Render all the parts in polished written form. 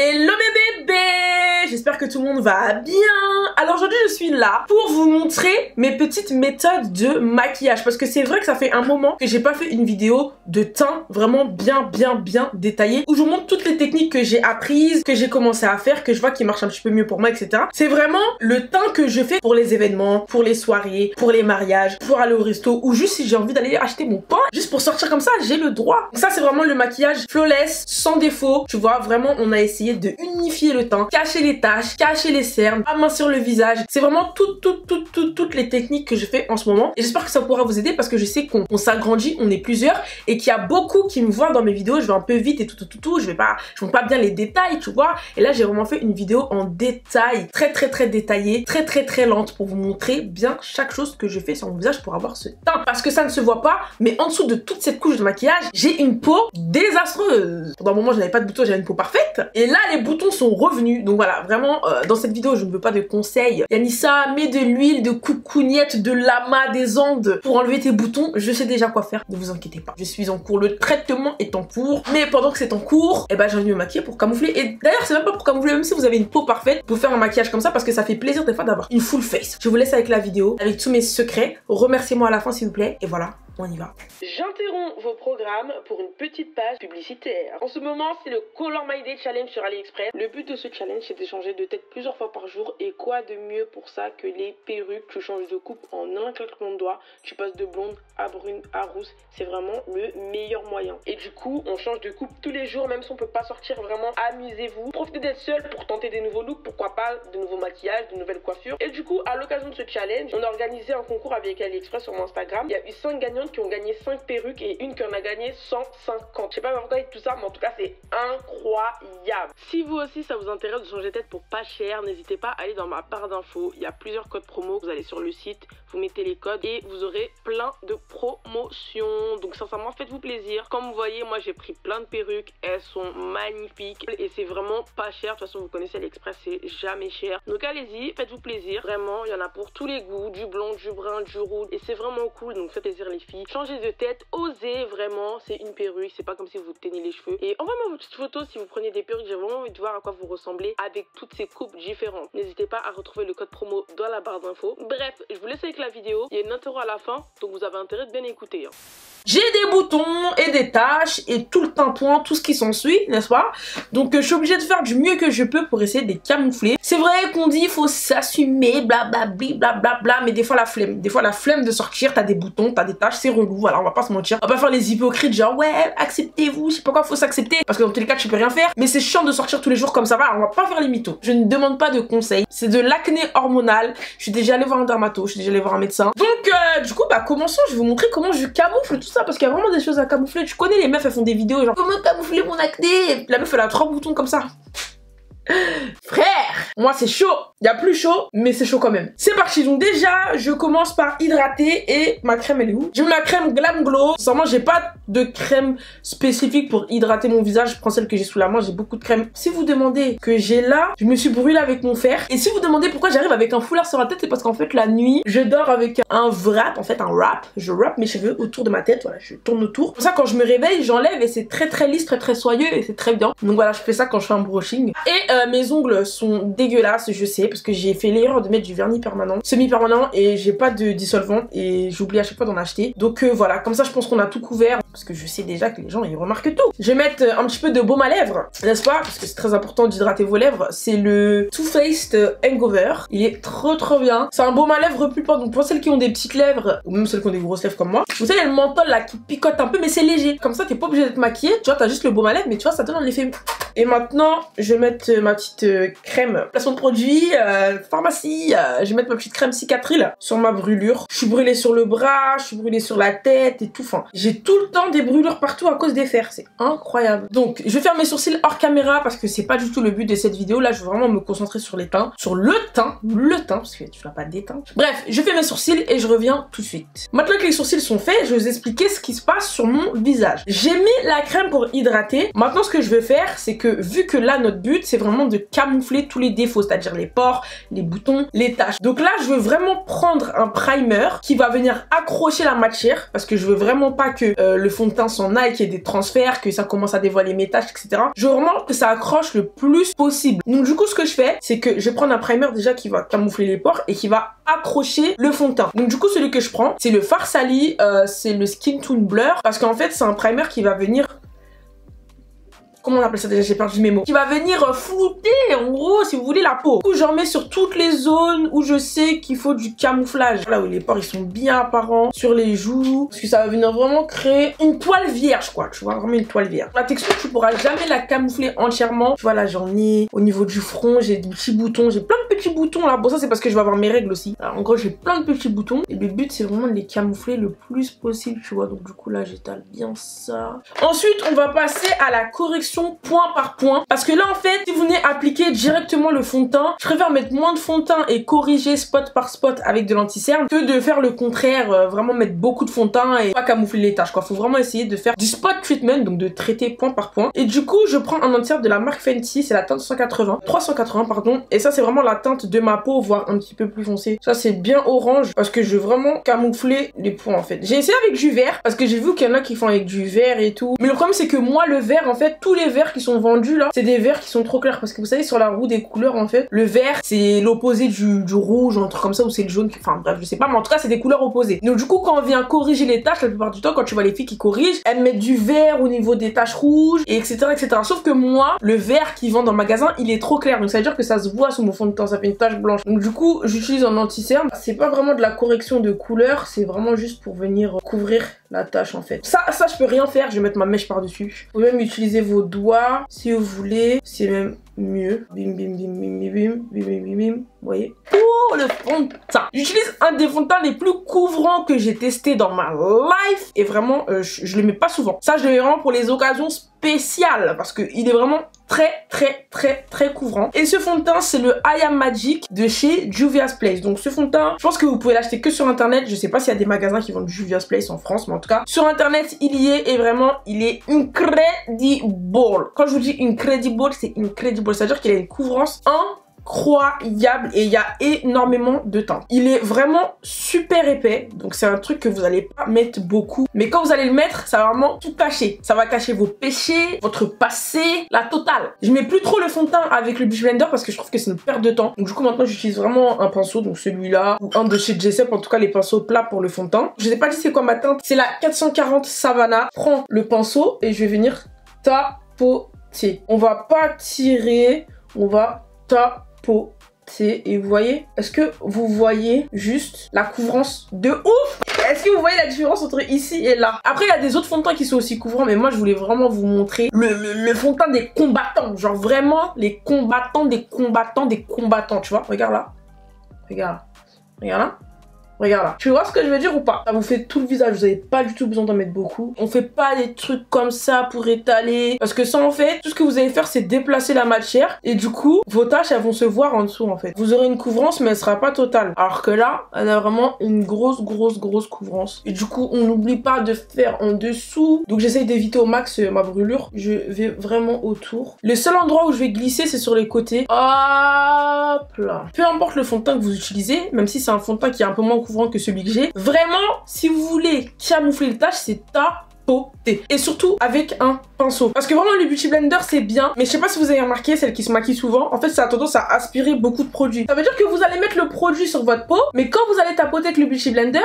Hello mes bébés, j'espère que tout le monde va bien. Alors aujourd'hui je suis là pour vous montrer mes petites méthodes de maquillage, parce que c'est vrai que ça fait un moment que j'ai pas fait une vidéo de teint vraiment bien détaillée, où je vous montre toutes les techniques que j'ai apprises, que j'ai commencé à faire, que je vois qui marchent un petit peu mieux pour moi, etc. C'est vraiment le teint que je fais pour les événements, pour les soirées, pour les mariages, pour aller au resto, ou juste si j'ai envie d'aller acheter mon pain, juste pour sortir comme ça, j'ai le droit. Donc ça c'est vraiment le maquillage flawless, sans défaut, tu vois, vraiment on a essayé de unifier le teint, cacher les taches, cacher les cernes, amincir le visage. C'est vraiment toutes les techniques que je fais en ce moment. Et j'espère que ça pourra vous aider parce que je sais qu'on s'agrandit, on est plusieurs et qu'il y a beaucoup qui me voient dans mes vidéos. Je vais un peu vite et tout. Je montre pas bien les détails, tu vois. Et là, j'ai vraiment fait une vidéo en détail, très détaillée, très lente pour vous montrer bien chaque chose que je fais sur mon visage pour avoir ce teint. Parce que ça ne se voit pas, mais en dessous de toute cette couche de maquillage, j'ai une peau désastreuse. Pendant un moment, je n'avais pas de boutons, j'avais une peau parfaite. Et là, les boutons sont revenus. Donc voilà, vraiment, dans cette vidéo, je ne veux pas de conseils. Yanissa, mets de l'huile, de coucougnette, de lama, des ondes pour enlever tes boutons. Je sais déjà quoi faire, ne vous inquiétez pas. Je suis en cours, le traitement est en cours. Mais pendant que c'est en cours, eh ben, j'ai envie de me maquiller pour camoufler. Et d'ailleurs, c'est même pas pour camoufler, même si vous avez une peau parfaite, pour faire un maquillage comme ça, parce que ça fait plaisir des fois d'avoir une full face. Je vous laisse avec la vidéo, avec tous mes secrets. Remerciez-moi à la fin, s'il vous plaît. Et voilà. On y va. J'interromps vos programmes pour une petite page publicitaire. En ce moment, c'est le Color My Day Challenge sur AliExpress. Le but de ce challenge, c'est de changer de tête plusieurs fois par jour. Et quoi de mieux pour ça que les perruques? Tu changes de coupe en un claquement de doigts. Tu passes de blonde à brune à rousse. C'est vraiment le meilleur moyen. Et du coup, on change de coupe tous les jours, même si on peut pas sortir. Vraiment, amusez-vous. Profitez d'être seul pour tenter des nouveaux looks. Pourquoi pas de nouveaux maquillages, de nouvelles coiffures. Et du coup, à l'occasion de ce challenge, on a organisé un concours avec AliExpress sur mon Instagram. Il y a eu 5 gagnantes qui ont gagné 5 perruques et une qui en a gagné 150. Je sais pas pourquoi tout ça, mais en tout cas c'est incroyable. Si vous aussi ça vous intéresse de changer de tête pour pas cher, n'hésitez pas à aller dans ma barre d'infos. Il y a plusieurs codes promo. Vous allez sur le site, vous mettez les codes et vous aurez plein de promotions. Donc sincèrement faites-vous plaisir. Comme vous voyez, moi j'ai pris plein de perruques. Elles sont magnifiques et c'est vraiment pas cher. De toute façon vous connaissez AliExpress, c'est jamais cher. Donc allez-y, faites-vous plaisir. Vraiment, il y en a pour tous les goûts, du blond, du brun, du rouge. Et c'est vraiment cool, donc faites plaisir les filles. Changez de tête, osez vraiment, c'est une perruque, c'est pas comme si vous teignez les cheveux. Et envoyez-moi vos petites photos si vous prenez des perruques, j'ai vraiment envie de voir à quoi vous ressemblez avec toutes ces coupes différentes. N'hésitez pas à retrouver le code promo dans la barre d'infos. Bref, je vous laisse avec la vidéo, il y a une intro à la fin, donc vous avez intérêt de bien écouter. J'ai des boutons et des taches et tout le tintouin, tout ce qui s'ensuit, n'est-ce pas? Donc je suis obligée de faire du mieux que je peux pour essayer de les camoufler. C'est vrai qu'on dit il faut s'assumer, blablabla, mais des fois la flemme de sortir, t'as des boutons, t'as des taches, c'est relou, voilà, on va pas se mentir. On va pas faire les hypocrites genre ouais, acceptez-vous, je sais pas quoi, faut s'accepter, parce que dans tous les cas tu peux rien faire, mais c'est chiant de sortir tous les jours comme ça, va, on va pas faire les mythos. Je ne demande pas de conseils, c'est de l'acné hormonal, je suis déjà allée voir un dermato, je suis déjà allée voir un médecin. Donc du coup bah commençons, je vais vous montrer comment je camoufle tout ça, parce qu'il y a vraiment des choses à camoufler. Tu connais les meufs, elles font des vidéos genre comment camoufler mon acné, la meuf elle a 3 boutons comme ça. Frère, moi c'est chaud, il y a plus chaud mais c'est chaud quand même. C'est parti, donc déjà je commence par hydrater et ma crème elle est où? J'ai ma crème Glam Glow. Sincèrement j'ai pas de crème spécifique pour hydrater mon visage, je prends celle que j'ai sous la main, j'ai beaucoup de crème. Si vous demandez que j'ai là, je me suis brûlée avec mon fer. Et si vous demandez pourquoi j'arrive avec un foulard sur la tête, c'est parce qu'en fait la nuit je dors avec un wrap, en fait un wrap. Je wrap mes cheveux autour de ma tête, voilà, je tourne autour. Pour ça quand je me réveille j'enlève et c'est très lisse, très soyeux et c'est très bien. Donc voilà, je fais ça quand je fais un brushing. Et mes ongles sont dégueulasses, je sais, parce que j'ai fait l'erreur de mettre du vernis permanent, semi-permanent, et j'ai pas de dissolvant et j'oublie à chaque fois d'en acheter. Donc voilà, comme ça je pense qu'on a tout couvert, parce que je sais déjà que les gens ils remarquent tout. Je vais mettre un petit peu de baume à lèvres, n'est-ce pas, parce que c'est très important d'hydrater vos lèvres. C'est le Too Faced Hangover, il est trop bien. C'est un baume à lèvres pulpant, donc pour celles qui ont des petites lèvres, ou même celles qui ont des grosses lèvres comme moi, vous savez, il y a le menthol là qui picote un peu, mais c'est léger. Comme ça t'es pas obligé d'être maquillée, tu vois, t'as juste le baume à lèvres, mais tu vois, ça donne un effet. Et maintenant, je vais mettre ma petite crème placement de produit, pharmacie, je vais mettre ma petite crème cicatril sur ma brûlure. Je suis brûlée sur le bras, je suis brûlée sur la tête et tout, enfin, j'ai tout le temps des brûlures partout à cause des fers, c'est incroyable. Donc, je vais faire mes sourcils hors caméra parce que c'est pas du tout le but de cette vidéo, là je veux vraiment me concentrer sur les teints, sur le teint, parce que tu n'as pas des teints. Bref, je fais mes sourcils et je reviens tout de suite. Maintenant que les sourcils sont faits, je vais vous expliquer ce qui se passe sur mon visage. J'ai mis la crème pour hydrater, maintenant ce que je vais faire, c'est que vu que là notre but c'est vraiment de camoufler tous les défauts, c'est-à-dire les pores, les boutons, les taches. Donc là je veux vraiment prendre un primer qui va venir accrocher la matière parce que je veux vraiment pas que le fond de teint s'en aille, qu'il y ait des transferts, que ça commence à dévoiler mes taches, etc. Je veux vraiment que ça accroche le plus possible. Donc du coup ce que je fais c'est que je vais prendre un primer déjà qui va camoufler les pores et qui va accrocher le fond de teint. Donc du coup celui que je prends c'est le Farsali, c'est le Skin Tone Blur parce qu'en fait c'est un primer qui va venir, comment on appelle ça déjà, j'ai perdu mes mots, qui va venir flouter en gros si vous voulez la peau. Du coup j'en mets sur toutes les zones où je sais qu'il faut du camouflage, là où les pores ils sont bien apparents, sur les joues, parce que ça va venir vraiment créer une toile vierge quoi, tu vois, vraiment une toile vierge. La texture tu pourras jamais la camoufler entièrement, tu vois là j'en ai au niveau du front, j'ai des petits boutons, j'ai plein de petits boutons là, bon ça c'est parce que je vais avoir mes règles aussi. Alors, en gros j'ai plein de petits boutons et le but c'est vraiment de les camoufler le plus possible, tu vois, donc du coup là j'étale bien ça. Ensuite on va passer à la correction point par point parce que là en fait si vous venez appliquer directement le fond de teint, je préfère mettre moins de fond de teint et corriger spot par spot avec de l'anti-cerne que de faire le contraire, vraiment mettre beaucoup de fond de teint et pas camoufler les taches quoi. Faut vraiment essayer de faire du spot treatment, donc de traiter point par point. Et du coup je prends un anti-cerne de la marque Fenty, c'est la teinte 380 pardon, et ça c'est vraiment la teinte de ma peau, voire un petit peu plus foncé. Ça c'est bien orange parce que je veux vraiment camoufler les points en fait. J'ai essayé avec du vert parce que j'ai vu qu'il y en a qui font avec du vert et tout, mais le problème c'est que moi le vert en fait, tous les verts qui sont vendus là, c'est des verts qui sont trop clairs parce que vous savez sur la roue des couleurs en fait, le vert c'est l'opposé du rouge, un truc comme ça, ou c'est le jaune, enfin bref je sais pas, mais en tout cas c'est des couleurs opposées. Donc du coup quand on vient corriger les taches, la plupart du temps quand tu vois les filles qui corrigent, elles mettent du vert au niveau des taches rouges et etc etc. Sauf que moi le vert qu'ils vendent dans le magasin il est trop clair, donc ça veut dire que ça se voit sous mon fond de teint, ça fait une tache blanche. Donc du coup j'utilise un anti-cerne, c'est pas vraiment de la correction de couleur, c'est vraiment juste pour venir couvrir la tache en fait. Ça je peux rien faire, je vais mettre ma mèche par dessus. Vous pouvez même utiliser vos doigts si vous voulez, c'est même mieux. Bim bim bim bim bim bim bim bim bim bim, vous voyez. Oh le fond de teint, j'utilise un des fonds de teint les plus couvrants que j'ai testé dans ma life et vraiment je le mets pas souvent. Ça je le mets vraiment pour les occasions spéciales parce que il est vraiment très couvrant. Et ce fond de teint c'est le I Am Magic de chez Juvia's Place. Donc ce fond de teint je pense que vous pouvez l'acheter que sur internet, je sais pas s'il y a des magasins qui vendent du Juvia's Place en France, mais en tout cas sur internet il y est et vraiment il est incredible. Quand je vous dis incredible, c'est incredible, c'est à dire qu'il a une couvrance incroyable et il y a énormément de teint. Il est vraiment super épais, donc c'est un truc que vous allez pas mettre beaucoup, mais quand vous allez le mettre ça va vraiment tout cacher. Ça va cacher vos péchés, votre passé, la totale. Je mets plus trop le fond de teint avec le Beauty Blender parce que je trouve que c'est une perte de temps, donc du coup maintenant j'utilise vraiment un pinceau, donc celui-là ou un de chez Jessup, en tout cas les pinceaux plats pour le fond de teint. Je vous ai pas dit c'est quoi ma teinte, c'est la 440 Savannah. Prends le pinceau et je vais venir tapoter. On va pas tirer, on va tapoter. Et vous voyez, est-ce que vous voyez juste la couvrance de ouf? Est-ce que vous voyez la différence entre ici et là? Après il y a des autres fonds de teint qui sont aussi couvrants, mais moi je voulais vraiment vous montrer le fond de teint des combattants, genre vraiment les combattants des combattants, tu vois. Regarde là, regarde là. Regarde là. Tu vois ce que je veux dire ou pas? Ça vous fait tout le visage, vous avez pas du tout besoin d'en mettre beaucoup. On fait pas des trucs comme ça pour étaler. Parce que ça en fait, tout ce que vous allez faire c'est déplacer la matière. Et du coup, vos taches elles vont se voir en dessous en fait. Vous aurez une couvrance mais elle sera pas totale. Alors que là, elle a vraiment une grosse couvrance. Et du coup, on n'oublie pas de faire en dessous. Donc j'essaye d'éviter au max ma brûlure. Je vais vraiment autour. Le seul endroit où je vais glisser c'est sur les côtés. Hop là. Peu importe le fond de teint que vous utilisez, même si c'est un fond de teint qui est un peu moins couvrant que celui que j'ai. Vraiment, si vous voulez camoufler les taches, c'est tapoter. Et surtout avec un pinceau. Parce que vraiment le Beauty Blender c'est bien, mais je sais pas si vous avez remarqué, celles qui se maquillent souvent, en fait ça a tendance à aspirer beaucoup de produits. Ça veut dire que vous allez mettre le produit sur votre peau, mais quand vous allez tapoter avec le Beauty Blender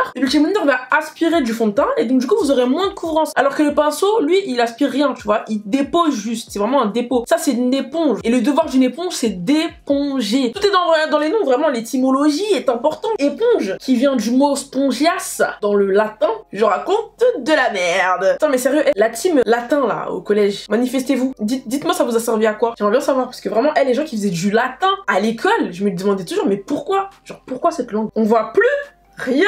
va aspirer du fond de teint et donc du coup vous aurez moins de couvrance. Alors que le pinceau, lui, il aspire rien, tu vois, il dépose juste, c'est vraiment un dépôt. Ça c'est une éponge. Et le devoir d'une éponge c'est d'éponger. Tout est dans les noms, vraiment l'étymologie est importante. Éponge, qui vient du mot spongias dans le latin, je raconte de la merde. Attends mais sérieux, la team latin là au collège, manifestez-vous. Dites-moi ça vous a servi à quoi? J'aimerais bien savoir parce que vraiment les gens qui faisaient du latin à l'école, je me demandais toujours mais pourquoi? Genre pourquoi cette langue? On voit plus rien.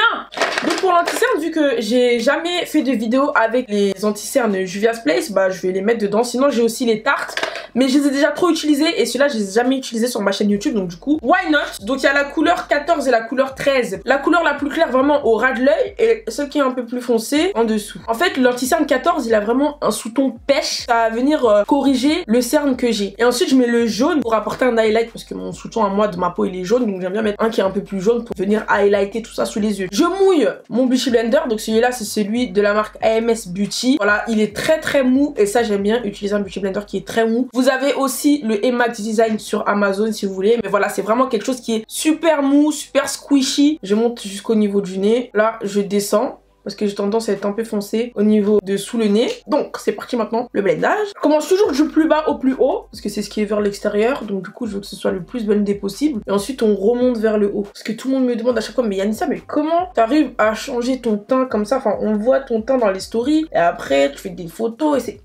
Donc pour l'anti-cerne, vu que j'ai jamais fait de vidéo avec les anti-cernes Juvia's Place, bah je vais les mettre dedans. Sinon j'ai aussi les Tartes, mais je les ai déjà trop utilisés et ceux-là je les ai jamais utilisés sur ma chaîne YouTube, donc du coup why not. Donc il y a la couleur 14 et la couleur 13. La couleur la plus claire vraiment au ras de l'œil et celle qui est un peu plus foncée en dessous. En fait l'anti-cerne 14 il a vraiment un sous-ton pêche, ça va venir corriger le cerne que j'ai. Et ensuite je mets le jaune pour apporter un highlight parce que mon sous-ton à moi de ma peau il est jaune, donc j'aime bien mettre un qui est un peu plus jaune pour venir highlighter tout ça sous les yeux. Je mouille mon Beauty Blender, donc celui-là c'est celui de la marque AMS Beauty. Voilà, il est très mou et ça j'aime bien utiliser un Beauty Blender qui est très mou. Vous avez aussi le Emax Design sur Amazon si vous voulez, mais voilà c'est vraiment quelque chose qui est super mou, super squishy. Je monte jusqu'au niveau du nez, là je descends parce que j'ai tendance à être un peu foncé au niveau de sous le nez. Donc c'est parti maintenant, le blendage. Je commence toujours du plus bas au plus haut, parce que c'est ce qui est vers l'extérieur, donc du coup je veux que ce soit le plus blendé possible. Et ensuite on remonte vers le haut. Parce que tout le monde me demande à chaque fois, mais Yanissa, mais comment t'arrives à changer ton teint comme ça? Enfin on voit ton teint dans les stories, et après tu fais des photos et c'est...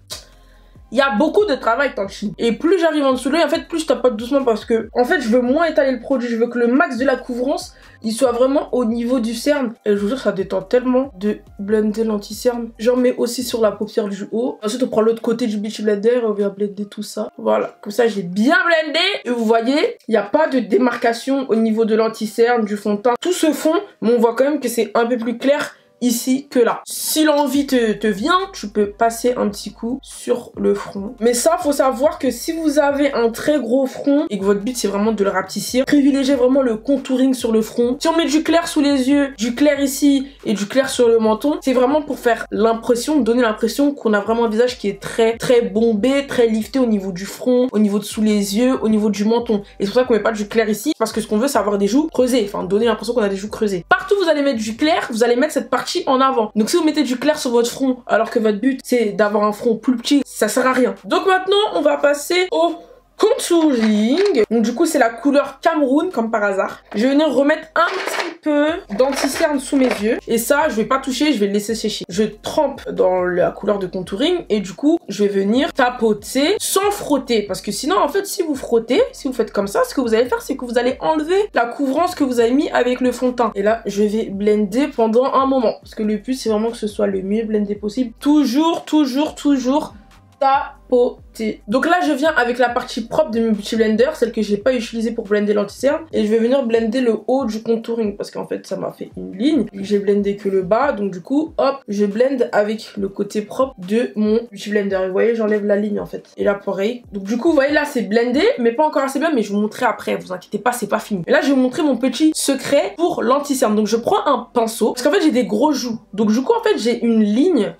Il y a beaucoup de travail Tanchi. Et plus j'arrive en dessous de l'œil, en fait, plus je tapote doucement parce que, en fait, je veux moins étaler le produit. Je veux que le max de la couvrance, il soit vraiment au niveau du cerne. Et je vous jure, ça détend tellement de blender l'anti-cerne. J'en mets aussi sur la paupière du haut. Ensuite, on prend l'autre côté du Beauty Blender et on vient blender tout ça. Voilà. Comme ça, j'ai bien blendé. Et vous voyez, il n'y a pas de démarcation au niveau de l'anti-cerne, du fond de teint. Tout se fond, mais on voit quand même que c'est un peu plus clair ici que là. Si l'envie te vient, tu peux passer un petit coup sur le front. Mais ça, faut savoir que si vous avez un très gros front et que votre but c'est vraiment de le rapetissir, privilégiez vraiment le contouring sur le front. Si on met du clair sous les yeux, du clair ici et du clair sur le menton, c'est vraiment pour faire l'impression, donner l'impression qu'on a vraiment un visage qui est très bombé, très lifté au niveau du front, au niveau de sous les yeux, au niveau du menton. Et c'est pour ça qu'on met pas du clair ici, parce que ce qu'on veut c'est avoir des joues creusées, enfin donner l'impression qu'on a des joues creusées. Partout où vous allez mettre du clair, vous allez mettre cette partie en avant. Donc si vous mettez du clair sur votre front alors que votre but c'est d'avoir un front plus petit, ça sert à rien. Donc maintenant on va passer au contouring. Donc du coup c'est la couleur Cameroun comme par hasard. Je vais venir remettre un petit peu d'anti-cerne sous mes yeux. Et ça je vais pas toucher, je vais le laisser sécher. Je trempe dans la couleur de contouring et du coup je vais venir tapoter sans frotter. Parce que sinon en fait si vous frottez, si vous faites comme ça, ce que vous allez faire c'est que vous allez enlever la couvrance que vous avez mis avec le fond de teint. Et là je vais blender pendant un moment. Parce que le but c'est vraiment que ce soit le mieux blendé possible. Toujours tapoter. Donc là je viens avec la partie propre de mon Beauty Blender, celle que j'ai pas utilisée pour blender l'anti-cerne, et je vais venir blender le haut du contouring parce qu'en fait ça m'a fait une ligne. J'ai blendé que le bas, donc du coup hop, je blende avec le côté propre de mon Beauty Blender. Et vous voyez, j'enlève la ligne en fait. Et là pareil. Donc du coup vous voyez là c'est blendé, mais pas encore assez bien, mais je vais vous montrer après, vous inquiétez pas, c'est pas fini. Et là je vais vous montrer mon petit secret pour l'anti-cerne. Donc je prends un pinceau, parce qu'en fait j'ai des gros joues. Donc du coup en fait j'ai une ligne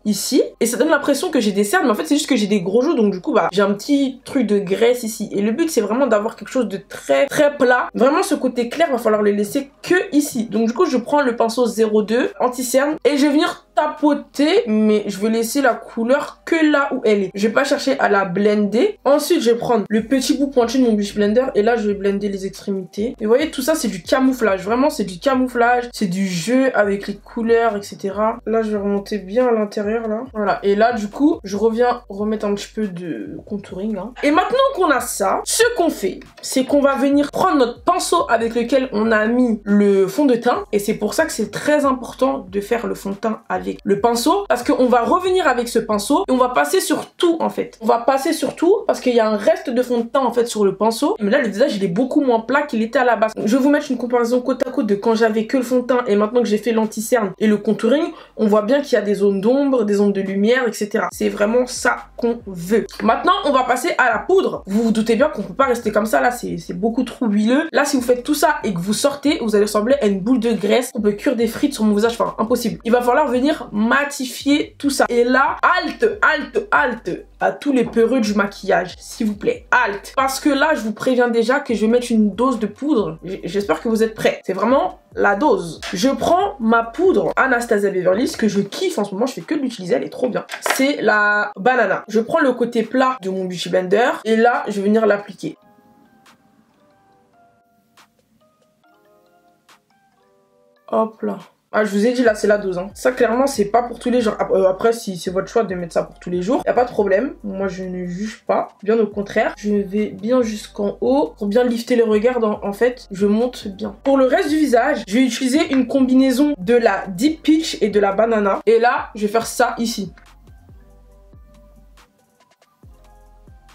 ici et ça donne l'impression que j'ai des cernes, mais en fait c'est juste que j'ai des gros joues, donc du coup bah j'ai un petit truc de graisse ici. Et le but c'est vraiment d'avoir quelque chose de très plat. Vraiment ce côté clair va falloir le laisser que ici. Donc du coup je prends le pinceau 02 anti-cerne et je vais venir tapoter, mais je vais laisser la couleur que là où elle est. Je vais pas chercher à la blender. Ensuite je vais prendre le petit bout pointu de mon Beauty Blender et là je vais blender les extrémités. Et vous voyez tout ça c'est du camouflage, vraiment c'est du camouflage, c'est du jeu avec les couleurs etc. Là je vais remonter bien à l'intérieur là. Voilà, et là du coup je reviens remettre un petit peu de contouring hein. Et maintenant qu'on a ça, ce qu'on fait c'est qu'on va venir prendre notre pinceau avec lequel on a mis le fond de teint, et c'est pour ça que c'est très important de faire le fond de teint avec le pinceau, parce qu'on va revenir avec ce pinceau et on va passer sur tout en fait. On va passer sur tout parce qu'il y a un reste de fond de teint en fait sur le pinceau, mais là le visage il est beaucoup moins plat qu'il était à la base. Donc, je vais vous mettre une comparaison côte à côte de quand j'avais que le fond de teint et maintenant que j'ai fait l'anti-cerne et le contouring. On voit bien qu'il y a des zones d'ombre, des zones de lumière, etc. C'est vraiment ça qu'on veut. Maintenant on va passer à la poudre. Vous vous doutez bien qu'on peut pas rester comme ça là, c'est beaucoup trop huileux. Là si vous faites tout ça et que vous sortez, vous allez ressembler à une boule de graisse. On peut cuire des frites sur mon visage, enfin impossible. Il va falloir venir matifier tout ça. Et là, halte à tous les peureux du maquillage, s'il vous plaît, halte. Parce que là, je vous préviens déjà que je vais mettre une dose de poudre. J'espère que vous êtes prêts. C'est vraiment la dose. Je prends ma poudre Anastasia Beverly Hills que je kiffe en ce moment, je fais que de l'utiliser, elle est trop bien. C'est la banana. Je prends le côté plat de mon Beauty Blender et là, je vais venir l'appliquer. Hop là. Ah, je vous ai dit là, c'est la dose. Hein. Ça, clairement, c'est pas pour tous les jours. Après, si c'est votre choix de mettre ça pour tous les jours, y a pas de problème. Moi, je ne juge pas. Bien au contraire. Je vais bien jusqu'en haut pour bien lifter les regards. En fait, je monte bien. Pour le reste du visage, je vais utiliser une combinaison de la Deep Peach et de la Banana. Et là, je vais faire ça ici.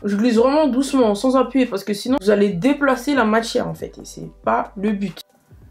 Je glisse vraiment doucement, sans appuyer, parce que sinon, vous allez déplacer la matière, en fait. Et c'est pas le but.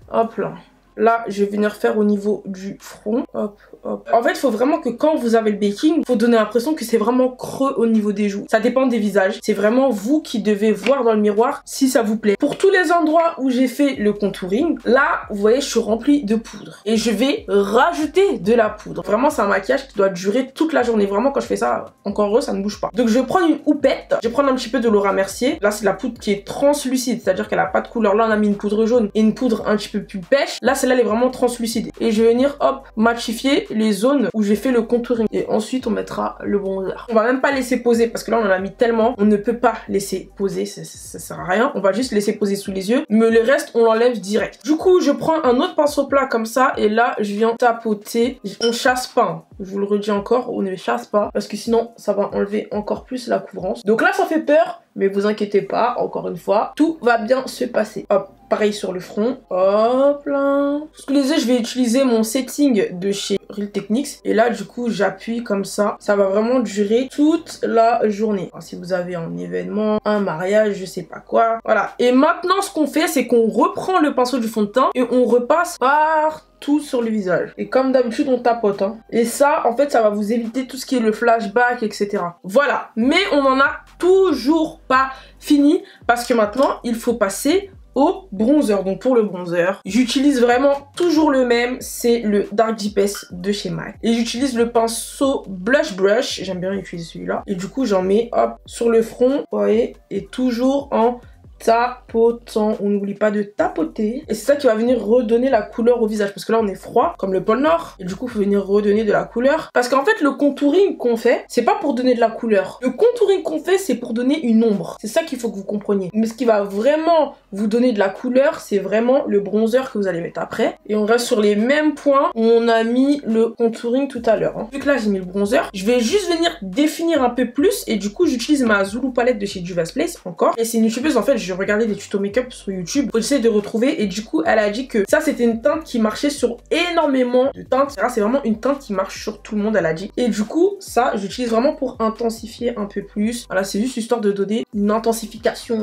Hop là. Là, je vais venir faire au niveau du front. Hop, hop. En fait, il faut vraiment que quand vous avez le baking, il faut donner l'impression que c'est vraiment creux au niveau des joues. Ça dépend des visages. C'est vraiment vous qui devez voir dans le miroir si ça vous plaît. Pour tous les endroits où j'ai fait le contouring, là, vous voyez, je suis remplie de poudre. Et je vais rajouter de la poudre. Vraiment, c'est un maquillage qui doit durer toute la journée. Vraiment, quand je fais ça, encore heureux, ça ne bouge pas. Donc, je vais prendre une houppette. Je vais prendre un petit peu de Laura Mercier. Là, c'est la poudre qui est translucide. C'est-à-dire qu'elle n'a pas de couleur. Là, on a mis une poudre jaune et une poudre un petit peu plus pêche. Là, celle-là, elle est vraiment translucide. Et je vais venir, hop, matifier les zones où j'ai fait le contouring. Et ensuite, on mettra le bronzer. On va même pas laisser poser parce que là, on en a mis tellement. On ne peut pas laisser poser. Ça sert à rien. On va juste laisser poser sous les yeux. Mais le reste, on l'enlève direct. Du coup, je prends un autre pinceau plat comme ça. Et là, je viens tapoter. On chasse pas. Hein. Je vous le redis encore, on ne chasse pas. Parce que sinon, ça va enlever encore plus la couvrance. Donc là, ça fait peur. Mais vous inquiétez pas, encore une fois, tout va bien se passer. Hop, pareil sur le front. Hop là. Sous les yeux, je vais utiliser mon setting de chez Real Techniques. Et là, du coup, j'appuie comme ça. Ça va vraiment durer toute la journée. Alors, si vous avez un événement, un mariage, je sais pas quoi. Voilà. Et maintenant, ce qu'on fait, c'est qu'on reprend le pinceau du fond de teint et on repasse partout sur le visage. Et comme d'habitude, on tapote. Hein. Et ça, en fait, ça va vous éviter tout ce qui est le flashback, etc. Voilà. Mais on en a toujours pas fini parce que maintenant, il faut passer au bronzer. Donc pour le bronzer, j'utilise vraiment toujours le même, c'est le Dark Deepest de chez MAC. Et j'utilise le pinceau Blush Brush, j'aime bien utiliser celui-là. Et du coup, j'en mets, hop, sur le front, vous voyez, et toujours en tapotant. On n'oublie pas de tapoter. Et c'est ça qui va venir redonner la couleur au visage. Parce que là, on est froid, comme le pôle Nord. Et du coup, il faut venir redonner de la couleur. Parce qu'en fait, le contouring qu'on fait, c'est pas pour donner de la couleur. Le contouring qu'on fait, c'est pour donner une ombre. C'est ça qu'il faut que vous compreniez. Mais ce qui va vraiment vous donner de la couleur, c'est vraiment le bronzer que vous allez mettre après. Et on reste sur les mêmes points où on a mis le contouring tout à l'heure. Hein. Vu que là, j'ai mis le bronzer, je vais juste venir définir un peu plus. Et du coup, j'utilise ma Zulu palette de chez Juvia's Place encore. Et c'est une youtubeuse, en fait, je regardais des tutos make-up sur YouTube pour essayer de retrouver. Et du coup, elle a dit que ça, c'était une teinte qui marchait sur énormément de teintes. C'est vraiment une teinte qui marche sur tout le monde, elle a dit. Et du coup, ça, j'utilise vraiment pour intensifier un peu plus. Voilà, c'est juste histoire de donner une intensification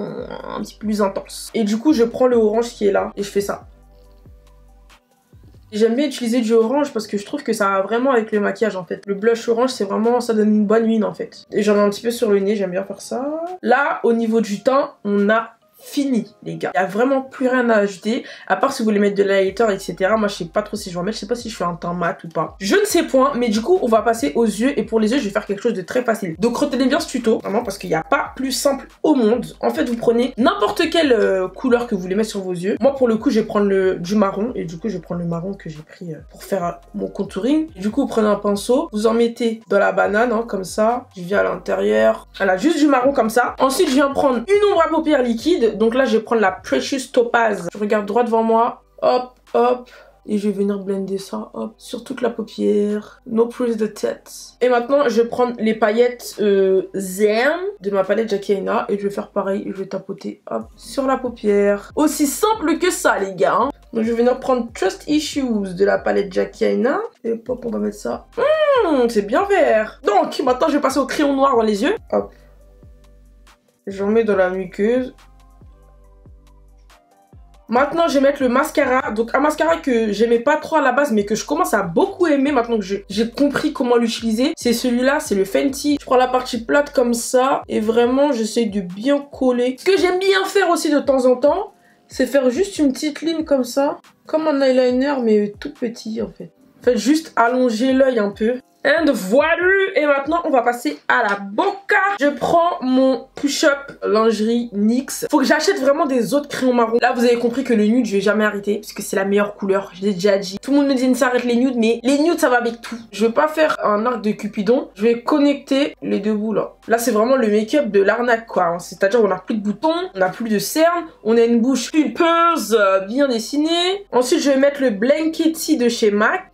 un petit peu plus intense. Et du coup, je prends le orange qui est là et je fais ça. J'aime bien utiliser du orange parce que je trouve que ça va vraiment avec le maquillage en fait. Le blush orange, c'est vraiment, ça donne une bonne mine en fait. Et j'en ai un petit peu sur le nez, j'aime bien faire ça. Là, au niveau du teint, on a fini les gars. Il n'y a vraiment plus rien à ajouter à part si vous voulez mettre de l'highlighter etc. Moi je sais pas trop si je vais en mettre, je sais pas si je fais un teint mat ou pas. Je ne sais point, mais du coup on va passer aux yeux et pour les yeux je vais faire quelque chose de très facile. Donc retenez bien ce tuto, vraiment parce qu'il n'y a pas plus simple au monde. En fait vous prenez n'importe quelle couleur que vous voulez mettre sur vos yeux. Moi pour le coup je vais prendre du marron et du coup je vais prendre le marron que j'ai pris pour faire mon contouring. Et du coup vous prenez un pinceau, vous en mettez dans la banane hein, comme ça. Je viens à l'intérieur, voilà juste du marron comme ça. Ensuite je viens prendre une ombre à paupières liquide. Donc là, je vais prendre la Precious Topaz. Je regarde droit devant moi. Hop, hop. Et je vais venir blender ça, hop, sur toute la paupière. No prise de tête. Et maintenant, je vais prendre les paillettes Zen de ma palette Jackie Aina. Et je vais faire pareil. Je vais tapoter, hop, sur la paupière. Aussi simple que ça, les gars. Hein. Donc, je vais venir prendre Trust Issues de la palette Jackie Aina. Et hop, on va mettre ça. C'est bien vert. Donc, maintenant, je vais passer au crayon noir dans les yeux. Hop. J'en mets dans la muqueuse. Maintenant, je vais mettre le mascara. Donc, un mascara que j'aimais pas trop à la base, mais que je commence à beaucoup aimer maintenant que j'ai compris comment l'utiliser. C'est celui-là, c'est le Fenty. Je prends la partie plate comme ça. Et vraiment, j'essaie de bien coller. Ce que j'aime bien faire aussi de temps en temps, c'est faire juste une petite ligne comme ça. Comme un eyeliner, mais tout petit en fait. Faites juste allonger l'œil un peu. And voilà. Et maintenant, on va passer à la boca. Je prends mon push-up lingerie NYX. Faut que j'achète vraiment des autres crayons marrons. Là, vous avez compris que le nude, je vais jamais arrêter. Parce que c'est la meilleure couleur. Je l'ai déjà dit. Tout le monde me dit de s'arrête les nudes. Mais les nudes, ça va avec tout. Je vais pas faire un arc de Cupidon. Je vais connecter les deux bouts là. Là, c'est vraiment le make-up de l'arnaque quoi. C'est-à-dire, on n'a plus de boutons. On n'a plus de cernes. On a une bouche pulpeuse, bien dessinée. Ensuite, je vais mettre le Blankety de chez MAC.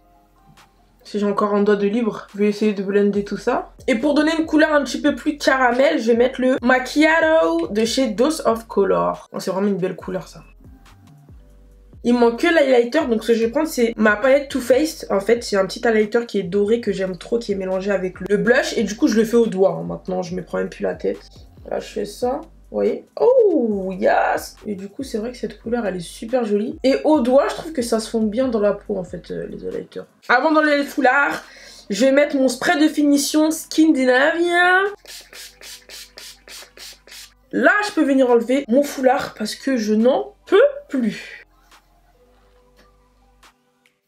Si j'ai encore un doigt de libre, je vais essayer de blender tout ça. Et pour donner une couleur un petit peu plus caramel, je vais mettre le Macchiato de chez Dose of Color. Oh, c'est vraiment une belle couleur ça. Il me manque que l'highlighter, donc ce que je vais prendre c'est ma palette Too Faced. En fait, c'est un petit highlighter qui est doré que j'aime trop, qui est mélangé avec le blush. Et du coup, je le fais au doigt. Maintenant, je me prends même plus la tête. Là, je fais ça. Vous voyez? Oh, yes! Et du coup, c'est vrai que cette couleur, elle est super jolie. Et au doigt, je trouve que ça se fond bien dans la peau, en fait, les highlighters. Avant d'enlever le foulard, je vais mettre mon spray de finition Skindinavia. Là, je peux venir enlever mon foulard parce que je n'en peux plus.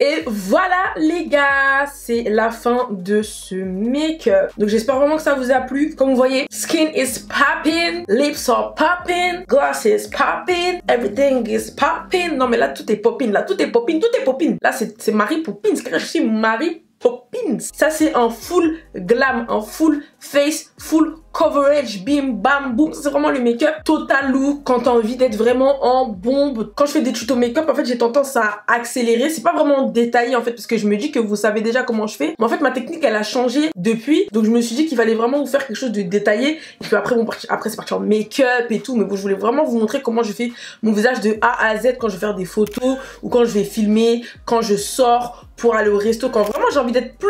Et voilà les gars, c'est la fin de ce make-up. Donc j'espère vraiment que ça vous a plu. Comme vous voyez, skin is popping, lips are popping, glasses popping, everything is popping. Non mais là tout est popping, là tout est popping, tout est popping. Là c'est Mary Poppins, je suis Mary Poppins. Ça c'est un full glam, un full face, full coverage, bim bam boum. C'est vraiment le make-up total look quand t'as envie d'être vraiment en bombe. Quand je fais des tutos make-up, en fait j'ai tendance à accélérer. C'est pas vraiment détaillé en fait parce que je me dis que vous savez déjà comment je fais. Mais en fait ma technique elle a changé depuis. Donc je me suis dit qu'il fallait vraiment vous faire quelque chose de détaillé. Et puis après, après c'est parti en make-up et tout. Mais bon, je voulais vraiment vous montrer comment je fais mon visage de A à Z quand je vais faire des photos ou quand je vais filmer, quand je sors pour aller au resto, quand vraiment j'ai envie d'être plus.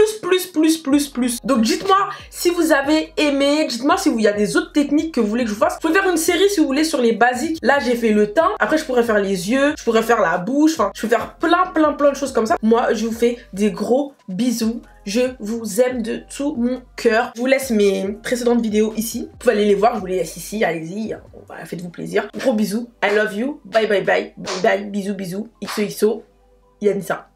Donc dites-moi si vous avez aimé, dites-moi si il y a des autres techniques que vous voulez que je vous fasse. Vous pouvez faire une série si vous voulez sur les basiques. Là j'ai fait le teint, après je pourrais faire les yeux, je pourrais faire la bouche, enfin je peux faire plein de choses comme ça. Moi je vous fais des gros bisous. Je vous aime de tout mon cœur. Je vous laisse mes précédentes vidéos ici. Vous pouvez aller les voir, je vous les laisse ici, allez-y. Voilà, faites-vous plaisir. Gros bisous. I love you. Bye. Bisous. XOXO. Yanissa.